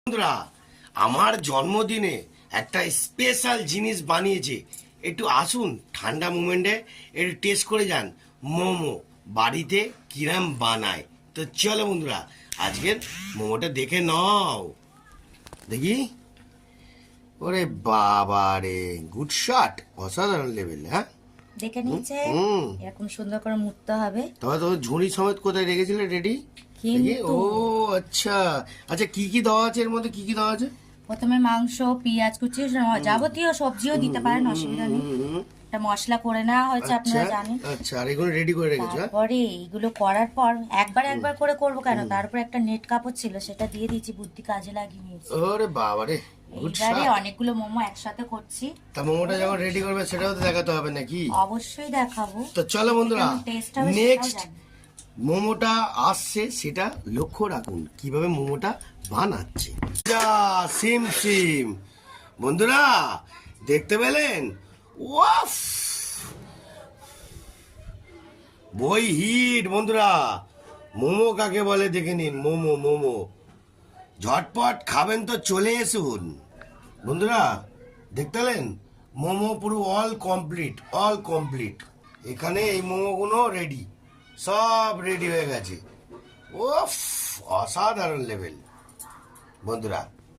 বন্ধুরা, আমার জন্মদিনে একটা স্পেশাল জিনিস বানিয়েছে। একটু আসুন, ঠান্ডা মোমেন্টে একটু টেস্ট করে যান মোমো বাড়িতে কিরাম বানায়। তো চলো বন্ধুরা, আজকের মোমোটা দেখে নাও। দেখি, ওরে বাবা রে, গুড শট, অসাধারণ লেভেল। হ্যাঁ, দেখে নিচ্ছে এরকম সুন্দর করে মুড়তে হবে। তবে তো ঝুড়ি সমেত কোথায় রেখেছিলে রেডি? কিন্তু ও আচ্ছা আচ্ছা, কি কি দেওয়া আছে এর মধ্যে? কি কি দেওয়া আছে? প্রথমে মাংস, পেঁয়াজ কুচি, যাবতীয় সবজিও দিতে পারেন, অসুবিধা নেই। একটা মশলা করে নেওয়া হয়েছে, আপনারা জানেন। আচ্ছা, আর এগুলো রেডি করে রেখেছো? তারপরে এইগুলো করার পর একবার করে করবো কেন, তারপর একটা নেট কাপড় ছিল সেটা দিয়ে দিয়েছি, বুদ্ধি কাজে লাগিয়ে নিয়েছি। ওরে বাবা রে, এইবারে অনেকগুলো মোমো একসাথে করছি। তা মোমোটা যখন রেডি করবে সেটাও তো দেখাতে হবে নাকি? অবশ্যই দেখাবো। তো চলো বন্ধুরা, টেস্ট হবে নেক্সট মোমোটা আসছে, সেটা লক্ষ্য রাখুন কিভাবে মোমোটা বানাচ্ছে। যা সিম সিম বন্ধুরা, দেখতে পেলেন? ওয়াফ, বই হিট বন্ধুরা। মোমো কাকে বলে দেখে নিন, মোমো মোমো। ঝটপট খাবেন তো চলে আসুন বন্ধুরা। দেখতে পেলেন? মোমো পুরো অল কমপ্লিট। এখানে এই মোমোগুলো রেডি, সব রেডি হয়ে গেছে। ওফ, অসাধারণ লেভেল বন্ধুরা।